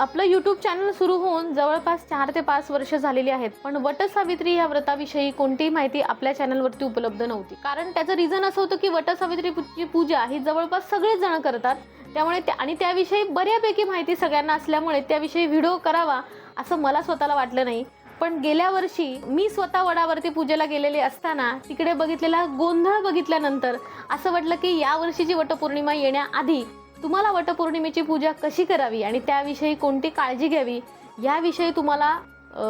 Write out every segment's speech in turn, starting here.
आपलं YouTube channel सुरू होऊन जवळपास 4 ते 5 वर्ष झालेली आहेत, पण वटसावित्री या व्रताविषयी कोणतीही माहिती आपल्या चॅनलवरती उपलब्ध नव्हती. कारण त्याचं रिझन असं होतं की वटसावित्रीची पूजा ही जवळपास सगळेच जण करतात, त्यामुळे आणि त्याविषयी बऱ्यापैकी माहिती सगळ्यांना असल्यामुळे त्याविषयी व्हिडिओ करावा असं मला स्वतःला वाटलं नाही. पण गेल्या वर्षी मी स्वतः वडावरती पूजेला गेलेले असताना तिकडे बघितलेला गोंधळ बघितल्यानंतर असं वाटलं की या वर्षीची वटपौर्णिमा येण्याआधी तुम्हाला वटपौर्णिमेची पूजा कशी करावी आणि त्याविषयी कोणती काळजी घ्यावी याविषयी तुम्हाला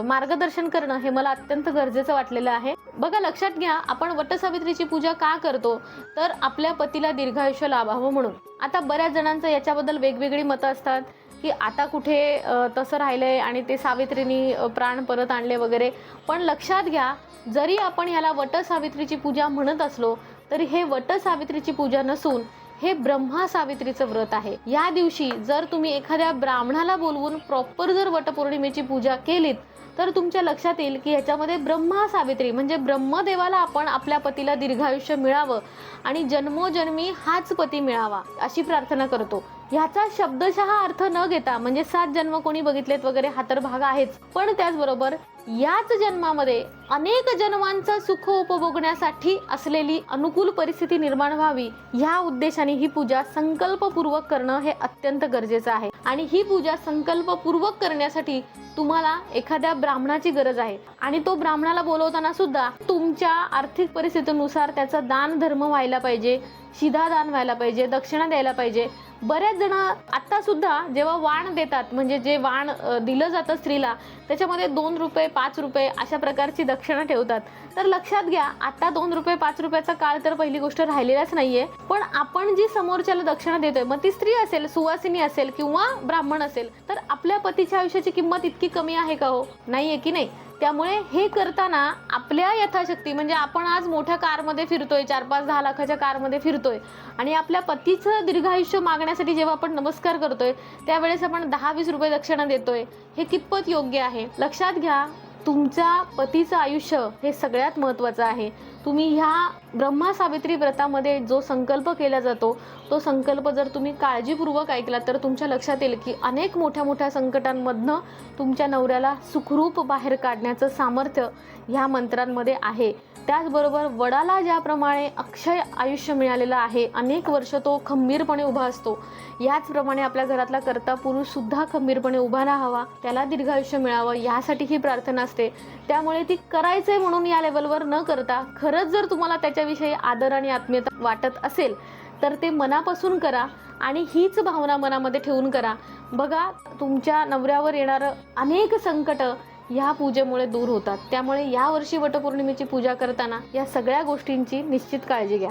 मार्गदर्शन करणं हे मला अत्यंत गरजेचं वाटलेलं आहे. बघा, लक्षात घ्या, आपण वटसावित्रीची पूजा का करतो तर आपल्या पतीला दीर्घायुष्य लाभावं म्हणून. आता बऱ्याच जणांचं याच्याबद्दल वेगवेगळी मतं असतात की आता कुठे तसं राहिलंय आणि ते सावित्रीनी प्राण परत आणले वगैरे. पण लक्षात घ्या, जरी आपण याला वटसावित्रीची पूजा म्हणत असलो तरी हे वटसावित्रीची पूजा नसून हे ब्रह्मा सावित्रीचं व्रत आहे. या दिवशी जर तुम्ही एखाद्या ब्राह्मणाला बोलवून प्रॉपर जर वटपौर्णिमेची पूजा केलीत तर तुमच्या लक्षात येईल की ह्याच्यामध्ये ब्रह्मा सावित्री म्हणजे ब्रह्मदेवाला आपण आपल्या पतीला दीर्घायुष्य मिळावं आणि जन्मोजन्मी हाच पती मिळावा अशी प्रार्थना करतो. ह्याचा शब्दशः अर्थ न घेता म्हणजे 7 जन्म कोणी बघितलेत वगैरे हा तर भाग आहेच, पण त्याचबरोबर याच जन्मामध्ये अनेक जन्मांचं सुख उपभोगण्यासाठी असलेली अनुकूल परिस्थिती निर्माण व्हावी ह्या उद्देशाने ही पूजा संकल्पपूर्वक करणं हे अत्यंत गरजेचं आहे. आणि ही पूजा संकल्पपूर्वक करण्यासाठी तुम्हाला एखाद्या ब्राह्मणाची गरज आहे आणि तो ब्राह्मणाला बोलवताना सुद्धा तुमच्या आर्थिक परिस्थितीनुसार त्याचं दान धर्म व्हायला पाहिजे, शिधा दान व्हायला पाहिजे, दक्षिणा द्यायला पाहिजे. बऱ्याच जण आता सुद्धा जेव्हा वाण देतात म्हणजे जे वाण दिलं जातं स्त्रीला त्याच्यामध्ये 2 रुपये 5 रुपये अशा प्रकारची दक्षिणा ठेवतात. तर लक्षात घ्या, आता 2 रुपये 5 रुपयाचा काळ तर पहिली गोष्ट राहिलेलाच नाहीये. पण आपण जी समोरच्याला दक्षिणा देतोय, मग ती स्त्री असेल, सुवासिनी असेल किंवा ब्राह्मण असेल, तर आपल्या पतीच्या आयुष्याची किंमत इतकी कमी आहे का हो? नाहीये की नाही? त्यामुळे हे करताना आपल्या यथाशक्ती म्हणजे आपण आज मोठ्या कारमध्ये फिरतोय, 4-5-10 लाखाच्या कारमध्ये फिरतोय आणि आपल्या पतीचं दीर्घायुष्य मागण्यासाठी जेव्हा आपण नमस्कार करतोय त्यावेळेस आपण 10-20 रुपये दक्षिणा देतोय, हे कितपत योग्य आहे? लक्षात घ्या, तुमच्या पतीचं आयुष्य हे सगळ्यात महत्त्वाचं आहे. तुम्ही ह्या ब्रह्मा सावित्री व्रतामध्ये जो संकल्प केला जातो तो संकल्प जर तुम्ही काळजीपूर्वक ऐकला तर तुमच्या लक्षात येईल की अनेक मोठ्या मोठ्या संकटांमधनं तुमच्या नवऱ्याला सुखरूप बाहेर काढण्याचं सामर्थ्य ह्या मंत्रांमध्ये आहे. त्याचबरोबर वडाला ज्याप्रमाणे अक्षय आयुष्य मिळालेलं आहे, अनेक वर्ष तो खंबीरपणे उभा असतो, याचप्रमाणे आपल्या घरातला कर्ता पुरुष सुद्धा खंबीरपणे उभा राहावा, त्याला दीर्घायुष्य मिळावं यासाठी ही प्रार्थना असते. त्यामुळे ती करायचंय म्हणून या लेवलवर न करता खरंच जर तुम्हाला त्याच्याविषयी आदर आणि आत्मीयता वाटत असेल तर ते मनापासून करा आणि हीच भावना मनामध्ये ठेवून करा. बघा, तुमच्या नवऱ्यावर येणारं अनेक संकट ह्या पूजेमुळे दूर होतात. त्यामुळे यावर्षी वटपौर्णिमेची पूजा करताना या सगळ्या गोष्टींची निश्चित काळजी घ्या.